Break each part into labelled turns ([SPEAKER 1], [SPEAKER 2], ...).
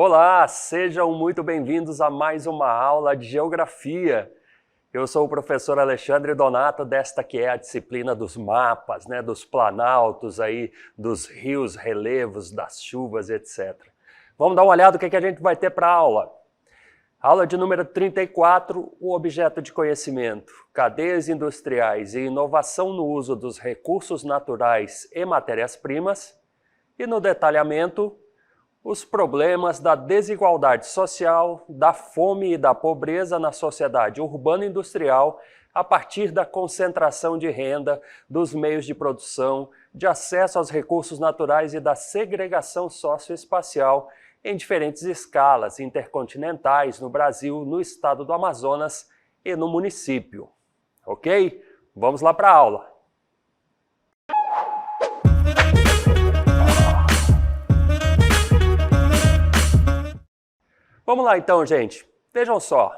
[SPEAKER 1] Olá, sejam muito bem-vindos a mais uma aula de Geografia. Eu sou o professor Alexandre Donato, desta que é a disciplina dos mapas, dos planaltos, dos rios, relevos, das chuvas, etc. Vamos dar uma olhada no que a gente vai ter para a aula. Aula de número 34, o objeto de conhecimento, cadeias industriais e inovação no uso dos recursos naturais e matérias-primas. E no detalhamento, os problemas da desigualdade social, da fome e da pobreza na sociedade urbana-industrial a partir da concentração de renda, dos meios de produção, de acesso aos recursos naturais e da segregação socioespacial em diferentes escalas intercontinentais no Brasil, no estado do Amazonas e no município. Ok? Vamos lá para a aula. Vamos lá então, gente. Vejam só,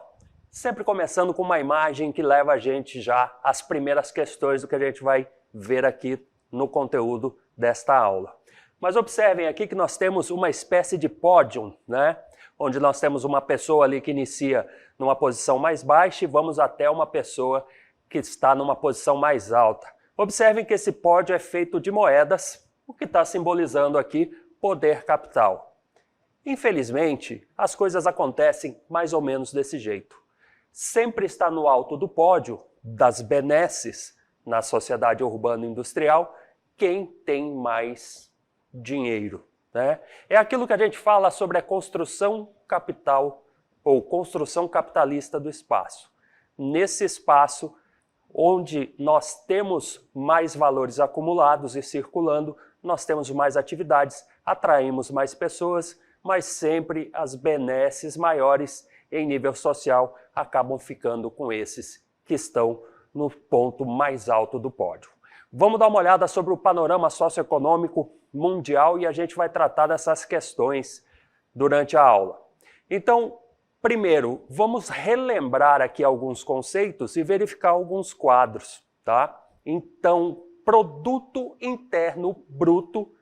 [SPEAKER 1] sempre começando com uma imagem que leva a gente já às primeiras questões do que a gente vai ver aqui no conteúdo desta aula. Mas observem aqui que nós temos uma espécie de pódio, onde nós temos uma pessoa ali que inicia numa posição mais baixa e vamos até uma pessoa que está numa posição mais alta. Observem que esse pódio é feito de moedas, o que está simbolizando aqui poder capital. Infelizmente, as coisas acontecem mais ou menos desse jeito. Sempre está no alto do pódio das benesses na sociedade urbana-industrial quem tem mais dinheiro. É aquilo que a gente fala sobre a construção capital ou construção capitalista do espaço. Nesse espaço, onde nós temos mais valores acumulados e circulando, nós temos mais atividades, atraímos mais pessoas, mas sempre as benesses maiores em nível social acabam ficando com esses que estão no ponto mais alto do pódio. Vamos dar uma olhada sobre o panorama socioeconômico mundial e a gente vai tratar dessas questões durante a aula. Então, primeiro, vamos relembrar aqui alguns conceitos e verificar alguns quadros, tá? Então, produto interno bruto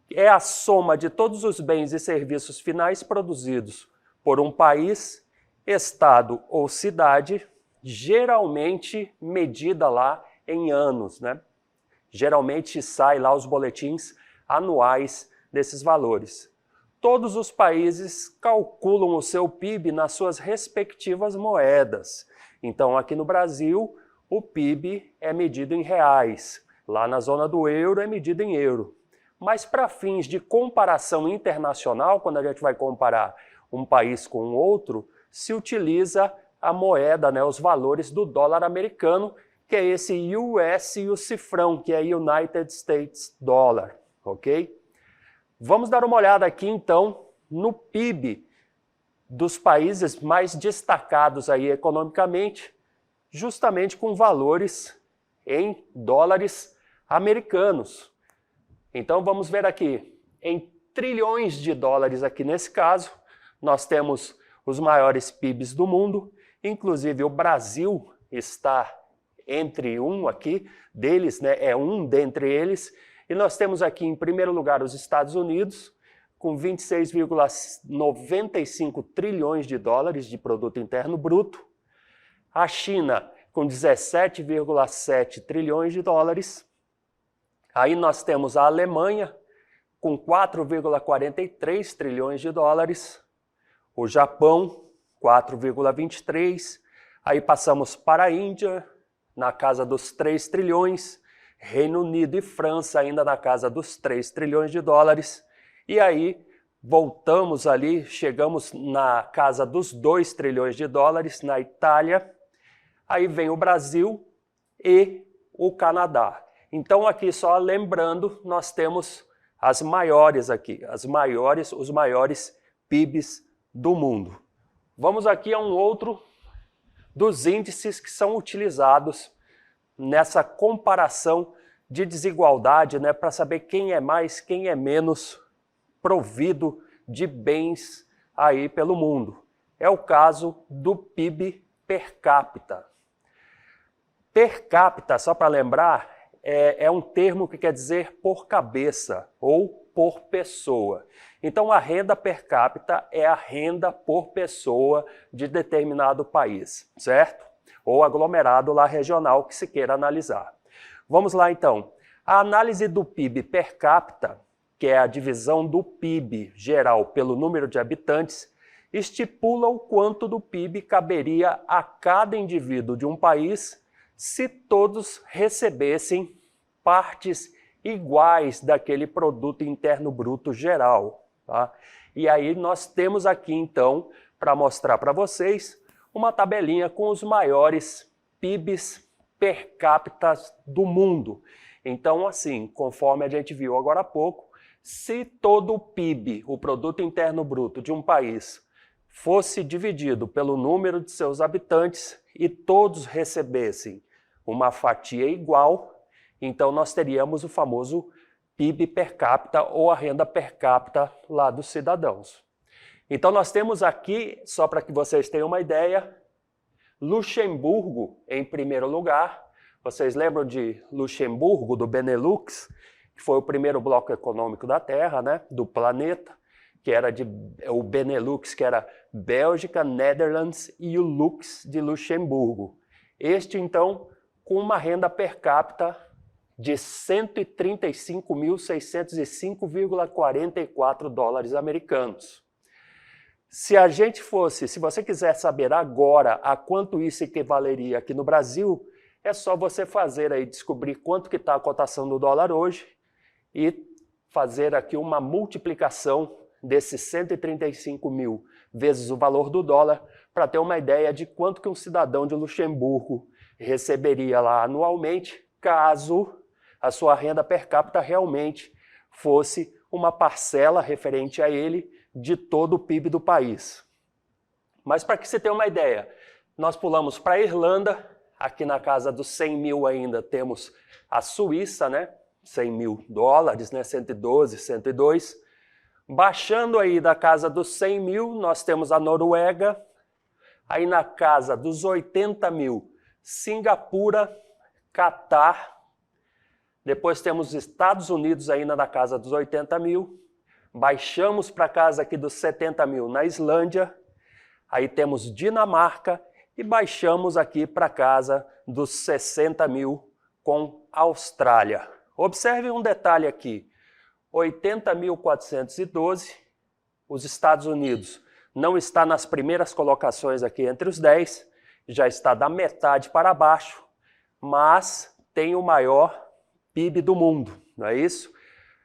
[SPEAKER 1] é a soma de todos os bens e serviços finais produzidos por um país, estado ou cidade, geralmente medida lá em anos, Geralmente sai lá os boletins anuais desses valores. Todos os países calculam o seu PIB nas suas respectivas moedas. Então, aqui no Brasil, o PIB é medido em reais. Lá na zona do euro é medido em euro. Mas para fins de comparação internacional, quando a gente vai comparar um país com outro, se utiliza a moeda, os valores do dólar americano, que é esse US e o cifrão, que é United States Dollar, ok? Vamos dar uma olhada aqui, então, no PIB dos países mais destacados aí economicamente, justamente com valores em dólares americanos. Então vamos ver aqui, em trilhões de dólares aqui nesse caso, nós temos os maiores PIBs do mundo, inclusive o Brasil está entre um aqui deles, é um dentre eles, e nós temos aqui em primeiro lugar os Estados Unidos, com 26,95 trilhões de dólares de produto interno bruto, a China com 17,7 trilhões de dólares, aí nós temos a Alemanha com 4,43 trilhões de dólares, o Japão 4,23, aí passamos para a Índia, na casa dos 3 trilhões, Reino Unido e França ainda na casa dos 3 trilhões de dólares, e aí voltamos ali, chegamos na casa dos 2 trilhões de dólares na Itália, aí vem o Brasil e o Canadá. Então aqui só lembrando, nós temos as maiores aqui, os maiores PIBs do mundo. Vamos aqui a um outro dos índices que são utilizados nessa comparação de desigualdade, para saber quem é mais, quem é menos provido de bens aí pelo mundo. É o caso do PIB per capita. Per capita, só para lembrar, é um termo que quer dizer por cabeça ou por pessoa. Então, a renda per capita é a renda por pessoa de determinado país, certo? Ou aglomerado lá regional que se queira analisar. Vamos lá, então. A análise do PIB per capita, que é a divisão do PIB geral pelo número de habitantes, estipula o quanto do PIB caberia a cada indivíduo de um país se todos recebessem partes iguais daquele produto interno bruto geral. Tá? E aí nós temos aqui, então, para mostrar para vocês, uma tabelinha com os maiores PIBs per capita do mundo. Então, assim, conforme a gente viu agora há pouco, se todo o PIB, o produto interno bruto de um país, fosse dividido pelo número de seus habitantes e todos recebessem uma fatia igual, então nós teríamos o famoso PIB per capita ou a renda per capita lá dos cidadãos. Então nós temos aqui, só para que vocês tenham uma ideia, Luxemburgo em primeiro lugar. Vocês lembram de Luxemburgo, do Benelux, que foi o primeiro bloco econômico da Terra, né, do planeta, que era o Benelux, que era Bélgica, Netherlands e o Lux de Luxemburgo. Este, então, com uma renda per capita de 135.605,44 dólares americanos. Se você quiser saber agora a quanto isso equivaleria aqui no Brasil, é só você fazer aí, descobrir quanto que está a cotação do dólar hoje e fazer aqui uma multiplicação desses 135 mil vezes o valor do dólar para ter uma ideia de quanto que um cidadão de Luxemburgo receberia lá anualmente, caso a sua renda per capita realmente fosse uma parcela referente a ele de todo o PIB do país. Mas para que você tenha uma ideia, nós pulamos para a Irlanda, aqui na casa dos 100 mil ainda temos a Suíça, né? 100 mil dólares, né? 112, 102. Baixando aí da casa dos 100 mil, nós temos a Noruega, aí na casa dos 80 mil, Singapura, Catar, depois temos os Estados Unidos ainda na casa dos 80 mil, baixamos para a casa aqui dos 70 mil na Islândia, aí temos Dinamarca e baixamos aqui para a casa dos 60 mil com Austrália. Observe um detalhe aqui, 80.412, os Estados Unidos não está nas primeiras colocações aqui entre os 10, já está da metade para baixo, mas tem o maior PIB do mundo, não é isso?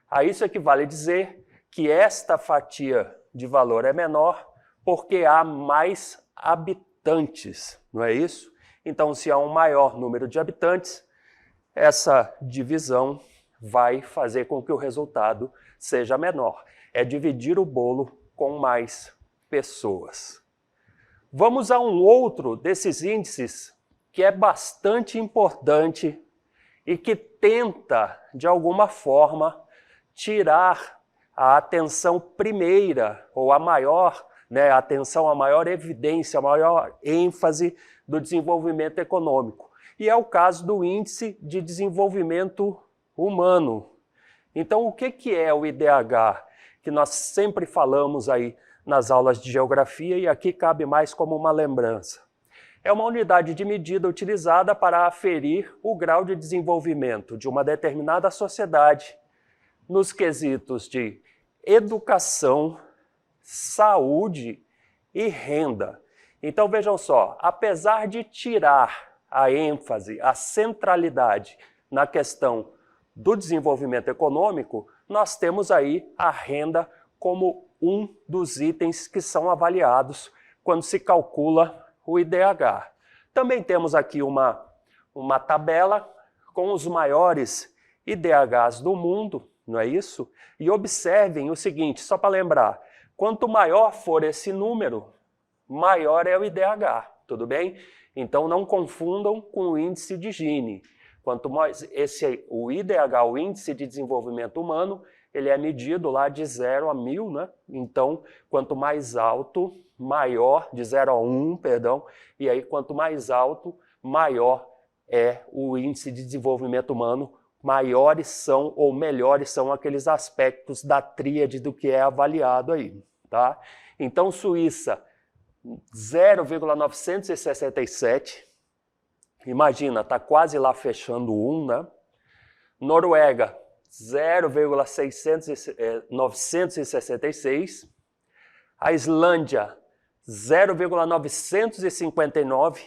[SPEAKER 1] A isso equivale dizer que esta fatia de valor é menor porque há mais habitantes, não é isso? Então, se há um maior número de habitantes, essa divisão vai fazer com que o resultado seja menor. É dividir o bolo com mais pessoas. Vamos a um outro desses índices que é bastante importante e que tenta, de alguma forma, tirar a atenção primeira, ou a maior, né, a atenção, a maior evidência, a maior ênfase do desenvolvimento econômico. E é o caso do Índice de Desenvolvimento Humano. Então, o que é o IDH? Que nós sempre falamos aí nas aulas de geografia e aqui cabe mais como uma lembrança. É uma unidade de medida utilizada para aferir o grau de desenvolvimento de uma determinada sociedade nos quesitos de educação, saúde e renda. Então vejam só, apesar de tirar a ênfase, a centralidade na questão do desenvolvimento econômico, nós temos aí a renda como um dos itens que são avaliados quando se calcula o IDH. Também temos aqui uma tabela com os maiores IDHs do mundo, não é isso? E observem o seguinte, só para lembrar, quanto maior for esse número, maior é o IDH, tudo bem? Então não confundam com o índice de Gini. Quanto mais o IDH, o Índice de Desenvolvimento Humano, ele é medido lá de 0 a 1000, né? Então, quanto mais alto, maior, de 0 a 1, perdão, e aí quanto mais alto, maior é o Índice de Desenvolvimento Humano, maiores são ou melhores são aqueles aspectos da tríade do que é avaliado aí, tá? Então, Suíça, 0,967, imagina, está quase lá fechando 1, né? Noruega, 0,966, a Islândia, 0,959,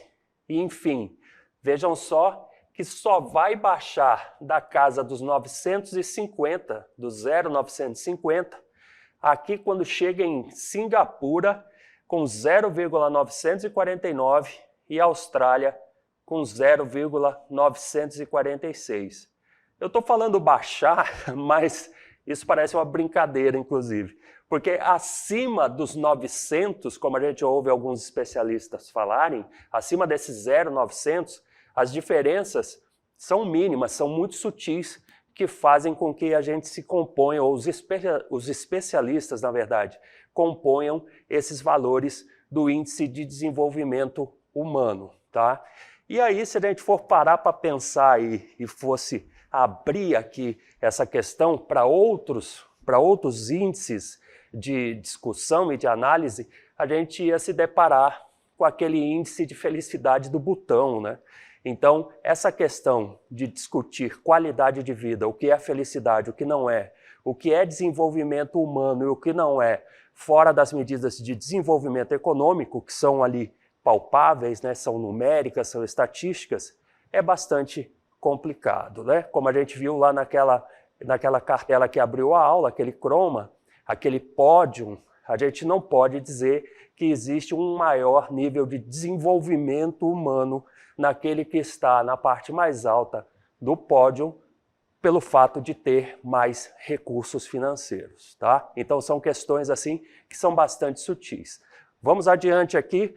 [SPEAKER 1] e enfim, vejam só que só vai baixar da casa dos 950, do 0,950, aqui quando chega em Singapura com 0,949 e Austrália com 0,946. Eu estou falando baixar, mas isso parece uma brincadeira, inclusive, porque acima dos 900, como a gente ouve alguns especialistas falarem, acima desses 0,900, as diferenças são mínimas, são muito sutis, que fazem com que a gente se componha, ou os especialistas, na verdade, componham esses valores do Índice de Desenvolvimento Humano, tá? E aí, se a gente for parar para pensar e fosse abrir aqui essa questão para outros índices de discussão e de análise, a gente ia se deparar com aquele índice de felicidade do Butão, né? Então, essa questão de discutir qualidade de vida, o que é felicidade, o que não é, o que é desenvolvimento humano e o que não é, fora das medidas de desenvolvimento econômico, que são ali palpáveis, né, são numéricas, são estatísticas, é bastante complicado, né? Como a gente viu lá naquela cartela que abriu a aula, aquele croma, aquele pódio, a gente não pode dizer que existe um maior nível de desenvolvimento humano naquele que está na parte mais alta do pódio, pelo fato de ter mais recursos financeiros, tá? Então são questões assim que são bastante sutis. Vamos adiante aqui,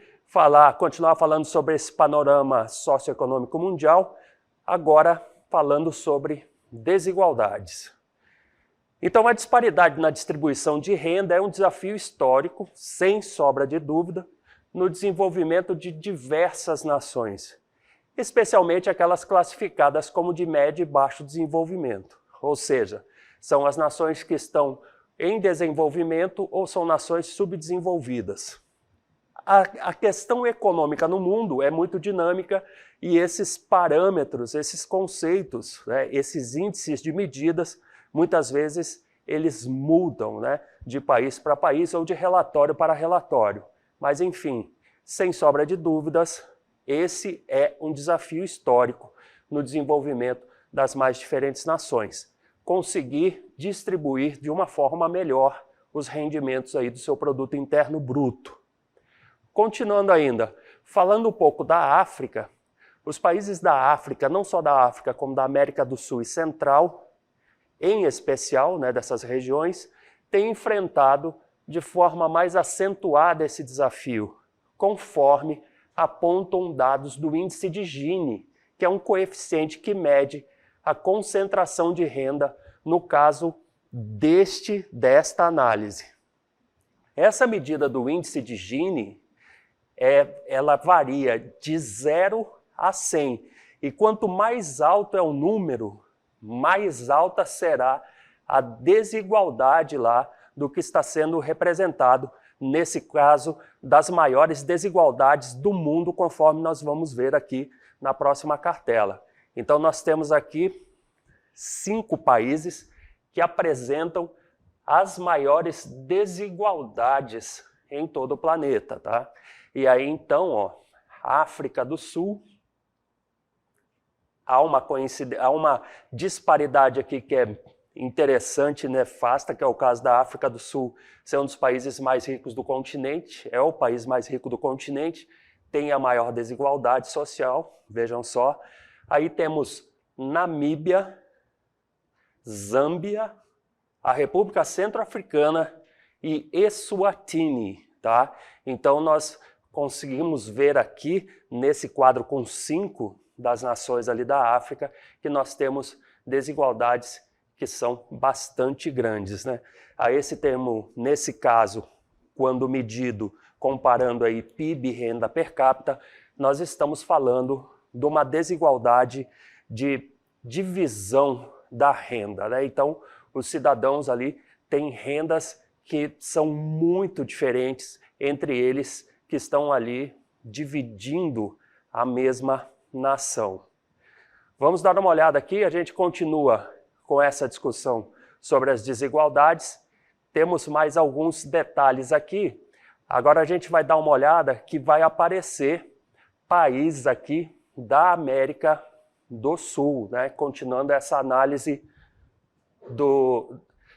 [SPEAKER 1] continuar falando sobre esse panorama socioeconômico mundial, agora falando sobre desigualdades. Então a disparidade na distribuição de renda é um desafio histórico, sem sombra de dúvida, no desenvolvimento de diversas nações, especialmente aquelas classificadas como de médio e baixo desenvolvimento, ou seja, são as nações que estão em desenvolvimento ou são nações subdesenvolvidas. A questão econômica no mundo é muito dinâmica e esses parâmetros, esses conceitos, né, esses índices de medidas, muitas vezes eles mudam, né, de país para país ou de relatório para relatório. Mas, enfim, sem sombra de dúvidas, esse é um desafio histórico no desenvolvimento das mais diferentes nações. Conseguir distribuir de uma forma melhor os rendimentos aí do seu produto interno bruto. Continuando ainda, falando um pouco da África, os países da África, não só da África, como da América do Sul e Central, em especial, né, dessas regiões, têm enfrentado de forma mais acentuada esse desafio, conforme apontam dados do índice de Gini, que é um coeficiente que mede a concentração de renda no caso desta análise. Essa medida do índice de Gini, ela varia de 0 a 100, e quanto mais alto é o número, mais alta será a desigualdade lá do que está sendo representado, nesse caso, das maiores desigualdades do mundo, conforme nós vamos ver aqui na próxima cartela. Então nós temos aqui 5 países que apresentam as maiores desigualdades em todo o planeta, tá? E aí então, ó, África do Sul, há uma disparidade aqui que é interessante e nefasta, que é o caso da África do Sul ser um dos países mais ricos do continente, é o país mais rico do continente, tem a maior desigualdade social, vejam só. Aí temos Namíbia, Zâmbia, a República Centro-Africana e Eswatini, tá? Então nós conseguimos ver aqui, nesse quadro com 5 das nações ali da África, que nós temos desigualdades que são bastante grandes, né? A esse termo, nesse caso, quando medido, comparando aí PIB e renda per capita, nós estamos falando de uma desigualdade de divisão da renda, né? Então, os cidadãos ali têm rendas que são muito diferentes entre eles que estão ali dividindo a mesma nação. Vamos dar uma olhada aqui, a gente continua com essa discussão sobre as desigualdades. Temos mais alguns detalhes aqui. Agora a gente vai dar uma olhada que vai aparecer países aqui da América do Sul, né? Continuando essa análise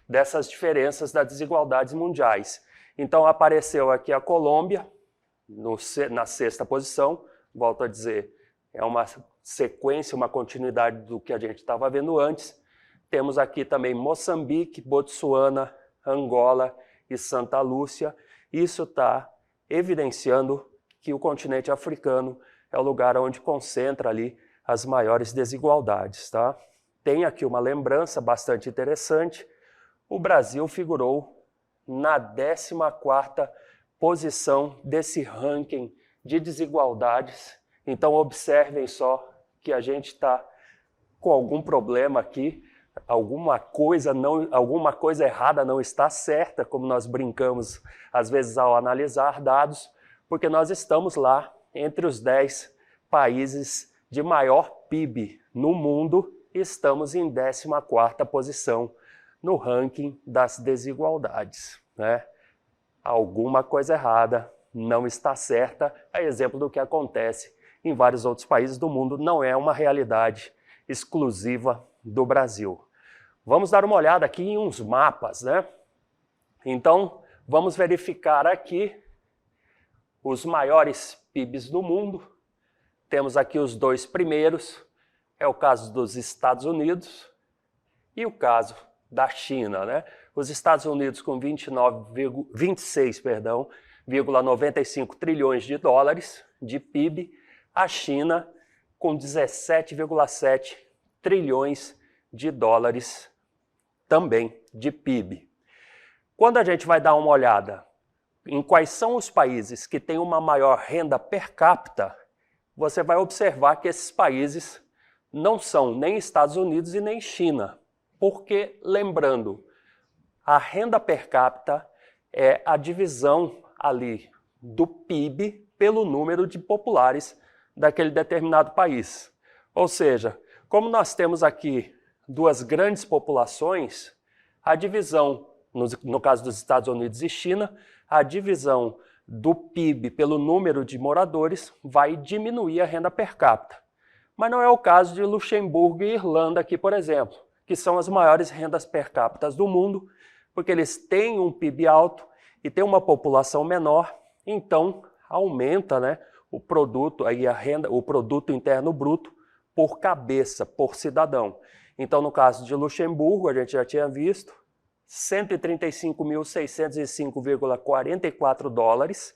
[SPEAKER 1] dessas diferenças das desigualdades mundiais. Então apareceu aqui a Colômbia, na 6ª posição, volto a dizer, é uma sequência, uma continuidade do que a gente estava vendo antes. Temos aqui também Moçambique, Botsuana, Angola e Santa Lúcia. Isso está evidenciando que o continente africano é o lugar onde concentra ali as maiores desigualdades, tá? Tem aqui uma lembrança bastante interessante. O Brasil figurou na 14ª posição desse ranking de desigualdades. Então observem só que a gente está com algum problema aqui, alguma coisa errada não está certa, como nós brincamos às vezes ao analisar dados, porque nós estamos lá entre os 10 países de maior PIB no mundo e estamos em 14ª posição no ranking das desigualdades, né? Alguma coisa errada não está certa, é exemplo do que acontece em vários outros países do mundo, não é uma realidade exclusiva do Brasil. Vamos dar uma olhada aqui em uns mapas, né? Então, vamos verificar aqui os maiores PIBs do mundo. Temos aqui os 2 primeiros, é o caso dos Estados Unidos e o caso da China, né? Os Estados Unidos com 26,95 trilhões de dólares de PIB, a China com 17,7 trilhões de dólares também de PIB. Quando a gente vai dar uma olhada em quais são os países que têm uma maior renda per capita, você vai observar que esses países não são nem Estados Unidos e nem China. Porque, lembrando, a renda per capita é a divisão ali do PIB pelo número de populares daquele determinado país. Ou seja, como nós temos aqui 2 grandes populações, a divisão, no caso dos Estados Unidos e China, a divisão do PIB pelo número de moradores vai diminuir a renda per capita. Mas não é o caso de Luxemburgo e Irlanda aqui, por exemplo, que são as maiores rendas per capita do mundo, porque eles têm um PIB alto e têm uma população menor, então aumenta, né, o produto, aí a renda, o produto interno bruto por cabeça, por cidadão. Então, no caso de Luxemburgo, a gente já tinha visto, 135.605,44 dólares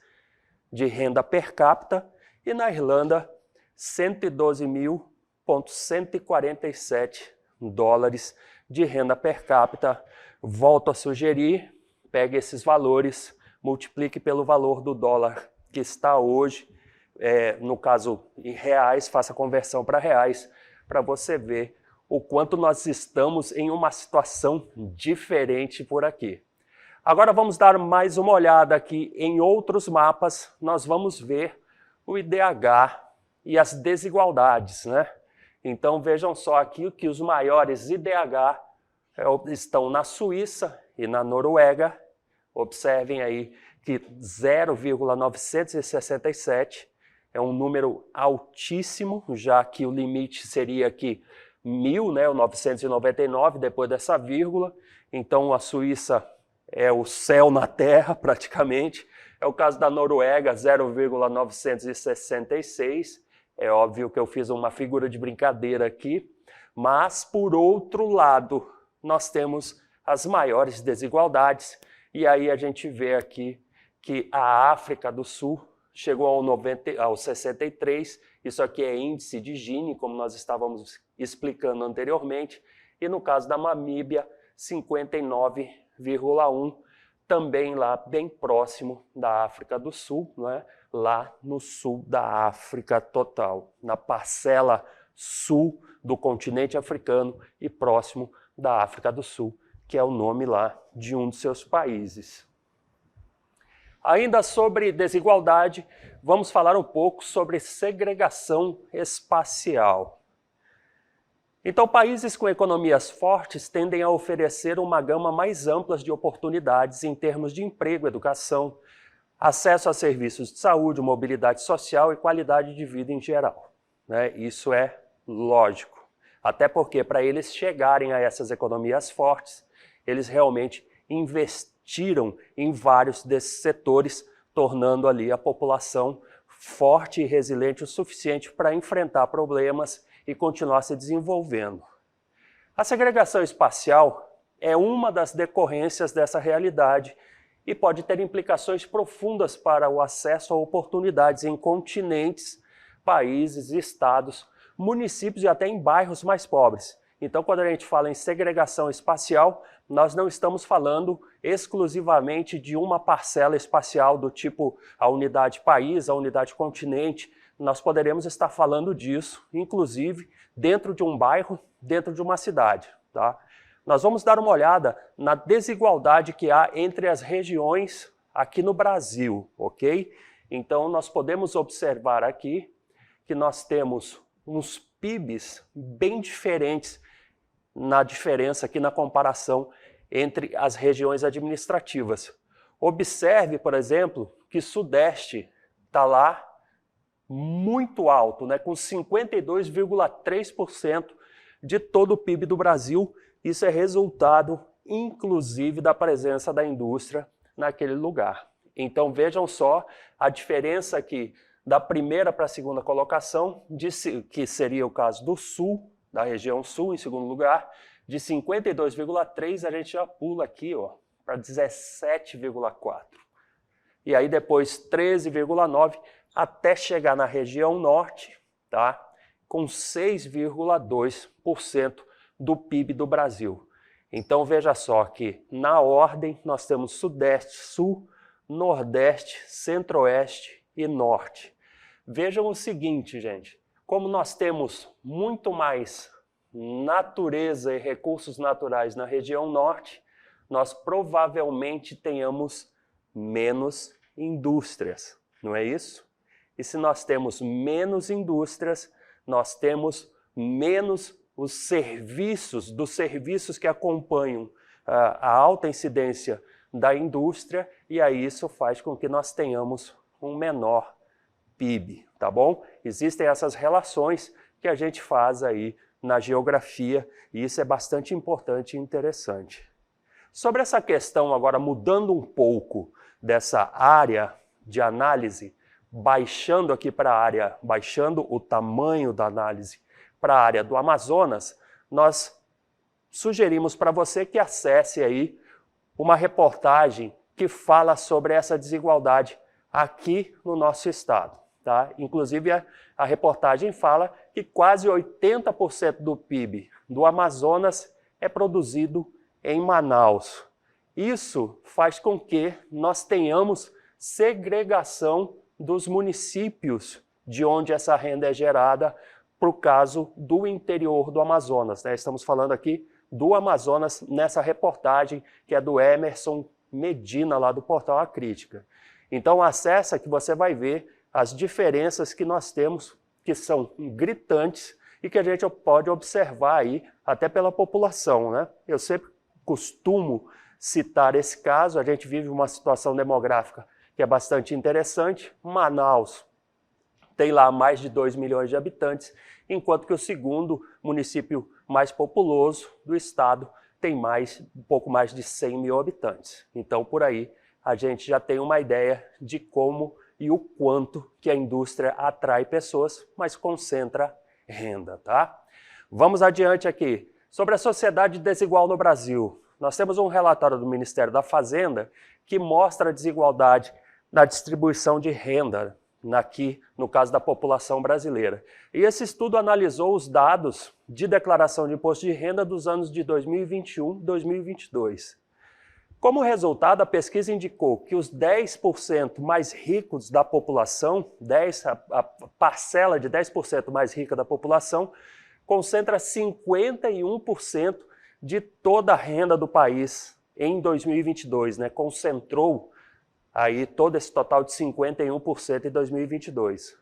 [SPEAKER 1] de renda per capita e na Irlanda 112.147 dólares de renda per capita. Volto a sugerir, pegue esses valores, multiplique pelo valor do dólar que está hoje, no caso em reais, faça a conversão para reais, para você ver o quanto nós estamos em uma situação diferente por aqui. Agora vamos dar mais uma olhada aqui em outros mapas, nós vamos ver o IDH e as desigualdades, né? Então vejam só aqui que os maiores IDH estão na Suíça e na Noruega. Observem aí que 0,967 é um número altíssimo, já que o limite seria aqui 1.000, né, o 999, depois dessa vírgula. Então a Suíça é o céu na terra, praticamente. É o caso da Noruega, 0,966. É óbvio que eu fiz uma figura de brincadeira aqui, mas, por outro lado, nós temos as maiores desigualdades, e aí a gente vê aqui que a África do Sul chegou ao 63, isso aqui é índice de Gini, como nós estávamos explicando anteriormente, e no caso da Namíbia, 59,1, também lá bem próximo da África do Sul, não é? Lá no sul da África total, na parcela sul do continente africano e próximo da África do Sul, que é o nome lá de um dos seus países. Ainda sobre desigualdade, vamos falar um pouco sobre segregação espacial. Então, países com economias fortes tendem a oferecer uma gama mais ampla de oportunidades em termos de emprego, educação, acesso a serviços de saúde, mobilidade social e qualidade de vida em geral, né? Isso é lógico, até porque para eles chegarem a essas economias fortes, eles realmente investiram em vários desses setores, tornando ali a população forte e resiliente o suficiente para enfrentar problemas e continuar se desenvolvendo. A segregação espacial é uma das decorrências dessa realidade e pode ter implicações profundas para o acesso a oportunidades em continentes, países, estados, municípios e até em bairros mais pobres. Então, quando a gente fala em segregação espacial, nós não estamos falando exclusivamente de uma parcela espacial do tipo a unidade país, a unidade continente. Nós poderemos estar falando disso, inclusive, dentro de um bairro, dentro de uma cidade, tá? Nós vamos dar uma olhada na desigualdade que há entre as regiões aqui no Brasil, ok? Então, nós podemos observar aqui que nós temos uns PIBs bem diferentes na diferença aqui na comparação entre as regiões administrativas. Observe, por exemplo, que Sudeste está lá muito alto, né, com 52,3% de todo o PIB do Brasil. Isso é resultado, inclusive, da presença da indústria naquele lugar. Então vejam só a diferença aqui da primeira para a segunda colocação, que seria o caso do Sul, da região Sul, em segundo lugar, de 52,3% a gente já pula aqui para 17,4%. E aí depois 13,9% até chegar na região Norte, tá? Com 6,2% do PIB do Brasil. Então veja só que na ordem nós temos Sudeste, Sul, Nordeste, Centro-Oeste e Norte. Vejam o seguinte, gente, como nós temos muito mais natureza e recursos naturais na região Norte, nós provavelmente tenhamos menos indústrias, não é isso? E se nós temos menos indústrias, nós temos menos os serviços que acompanham a alta incidência da indústria, e aí isso faz com que nós tenhamos um menor PIB, tá bom? Existem essas relações que a gente faz aí na geografia, e isso é bastante importante e interessante. Sobre essa questão, agora mudando um pouco dessa área de análise, baixando aqui para a área, baixando o tamanho da análise para a área do Amazonas, nós sugerimos para você que acesse aí uma reportagem que fala sobre essa desigualdade aqui no nosso estado, tá? Inclusive a reportagem fala que quase 80% do PIB do Amazonas é produzido em Manaus. Isso faz com que nós tenhamos segregação dos municípios de onde essa renda é gerada para o caso do interior do Amazonas, né? Estamos falando aqui do Amazonas nessa reportagem que é do Emerson Medina, lá do portal A Crítica. Então acessa que você vai ver as diferenças que nós temos, que são gritantes e que a gente pode observar aí até pela população, né? Eu sempre costumo citar esse caso, a gente vive uma situação demográfica que é bastante interessante. Manaus tem lá mais de 2 milhões de habitantes, enquanto que o segundo município mais populoso do estado tem um pouco mais de 100 mil habitantes. Então, por aí, a gente já tem uma ideia de como e o quanto que a indústria atrai pessoas, mas concentra renda, tá? Vamos adiante aqui. Sobre a sociedade desigual no Brasil, nós temos um relatório do Ministério da Fazenda que mostra a desigualdade na distribuição de renda aqui, no caso da população brasileira. E esse estudo analisou os dados de declaração de imposto de renda dos anos de 2021 e 2022. Como resultado, a pesquisa indicou que os 10% mais ricos da população, a parcela de 10% mais rica da população, concentra 51% de toda a renda do país em 2022, né? Concentrou aí todo esse total de 51% em 2022.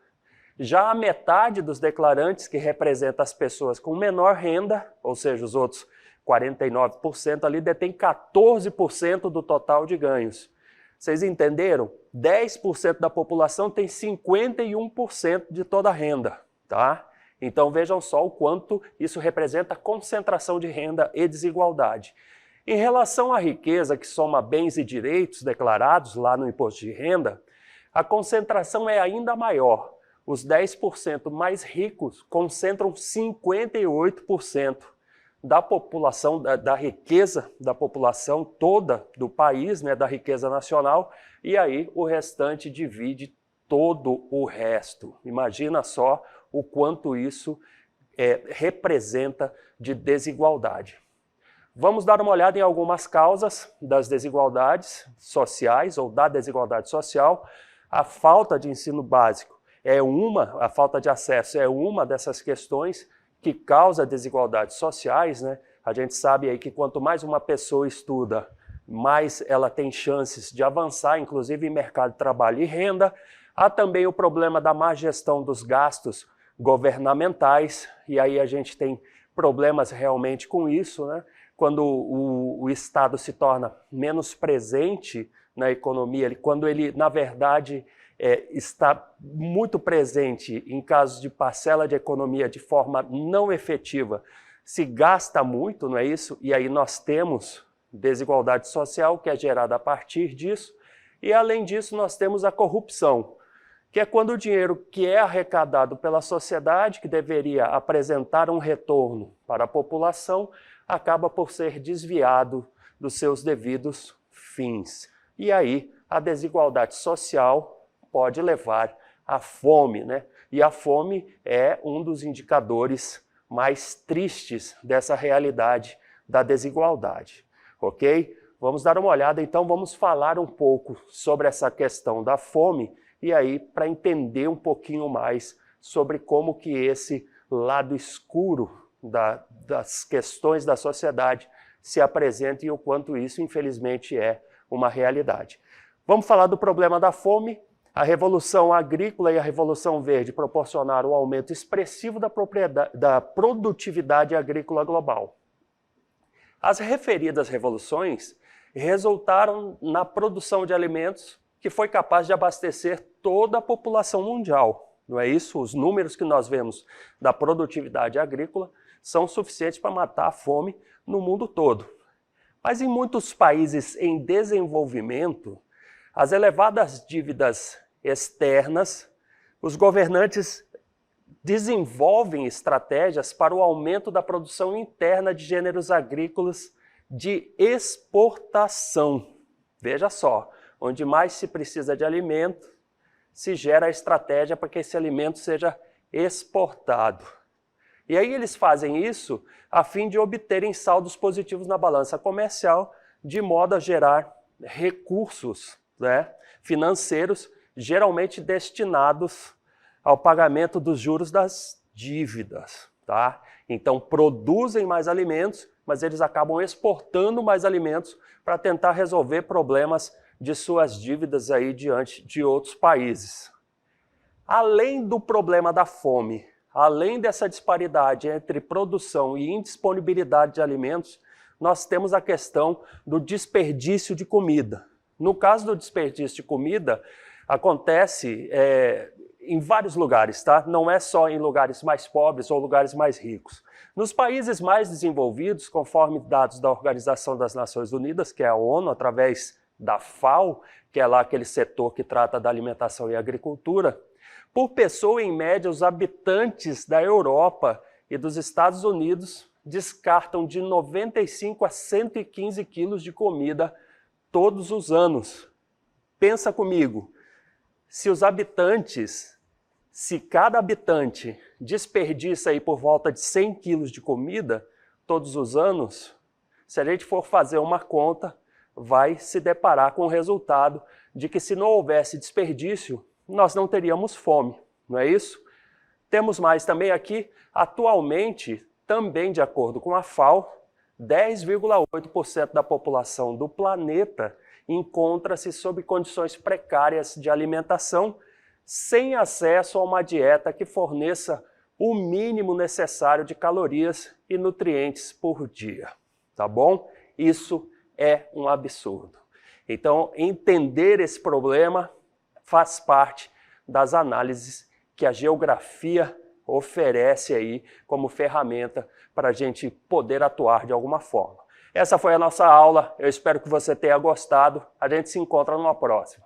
[SPEAKER 1] Já a metade dos declarantes, que representa as pessoas com menor renda, ou seja, os outros 49% ali, detém 14% do total de ganhos. Vocês entenderam? 10% da população tem 51% de toda a renda, tá? Então vejam só o quanto isso representa concentração de renda e desigualdade. Em relação à riqueza, que soma bens e direitos declarados lá no imposto de renda, a concentração é ainda maior. Os 10% mais ricos concentram 58% da população, da riqueza da população toda do país, né, da riqueza nacional, e aí o restante divide todo o resto. Imagina só o quanto isso representa de desigualdade. Vamos dar uma olhada em algumas causas das desigualdades sociais ou da desigualdade social. A falta de ensino básico a falta de acesso é uma dessas questões que causa desigualdades sociais, né? A gente sabe aí que quanto mais uma pessoa estuda, mais ela tem chances de avançar, inclusive em mercado de trabalho e renda. Há também o problema da má gestão dos gastos governamentais, e aí a gente tem problemas realmente com isso, né? Quando o Estado se torna menos presente na economia, quando ele, na verdade, está muito presente em casos de parcela de economia de forma não efetiva, se gasta muito, não é isso? E aí nós temos desigualdade social que é gerada a partir disso, e além disso nós temos a corrupção, que é quando o dinheiro que é arrecadado pela sociedade, que deveria apresentar um retorno para a população, acaba por ser desviado dos seus devidos fins. E aí a desigualdade social pode levar à fome, né? E a fome é um dos indicadores mais tristes dessa realidade da desigualdade, ok? Vamos dar uma olhada, então vamos falar um pouco sobre essa questão da fome e aí para entender um pouquinho mais sobre como que esse lado escuro das questões da sociedade se apresenta e o quanto isso, infelizmente, é uma realidade. Vamos falar do problema da fome. A Revolução Agrícola e a Revolução Verde proporcionaram um aumento expressivo da produtividade agrícola global. As referidas revoluções resultaram na produção de alimentos que foi capaz de abastecer toda a população mundial. Não é isso? Os números que nós vemos da produtividade agrícola são suficientes para matar a fome no mundo todo. Mas em muitos países em desenvolvimento, as elevadas dívidas externas, os governantes desenvolvem estratégias para o aumento da produção interna de gêneros agrícolas de exportação. Veja só, onde mais se precisa de alimento, se gera a estratégia para que esse alimento seja exportado. E aí eles fazem isso a fim de obterem saldos positivos na balança comercial, de modo a gerar recursos, né, financeiros, geralmente destinados ao pagamento dos juros das dívidas, tá? Então produzem mais alimentos, mas eles acabam exportando mais alimentos para tentar resolver problemas de suas dívidas aí diante de outros países. Além do problema da fome, além dessa disparidade entre produção e indisponibilidade de alimentos, nós temos a questão do desperdício de comida. No caso do desperdício de comida, acontece em vários lugares, tá? Não é só em lugares mais pobres ou lugares mais ricos. Nos países mais desenvolvidos, conforme dados da Organização das Nações Unidas, que é a ONU, através da FAO, que é lá aquele setor que trata da alimentação e agricultura, por pessoa, em média, os habitantes da Europa e dos Estados Unidos descartam de 95 a 115 quilos de comida todos os anos. Pensa comigo, se cada habitante desperdiça aí por volta de 100 quilos de comida todos os anos, se a gente for fazer uma conta, vai se deparar com o resultado de que se não houvesse desperdício, nós não teríamos fome, não é isso? Temos mais também aqui, atualmente, também de acordo com a FAO, 10,8% da população do planeta encontra-se sob condições precárias de alimentação, sem acesso a uma dieta que forneça o mínimo necessário de calorias e nutrientes por dia, tá bom? Isso é um absurdo. Então, entender esse problema faz parte das análises que a geografia oferece aí como ferramenta para a gente poder atuar de alguma forma. Essa foi a nossa aula, eu espero que você tenha gostado. A gente se encontra numa próxima.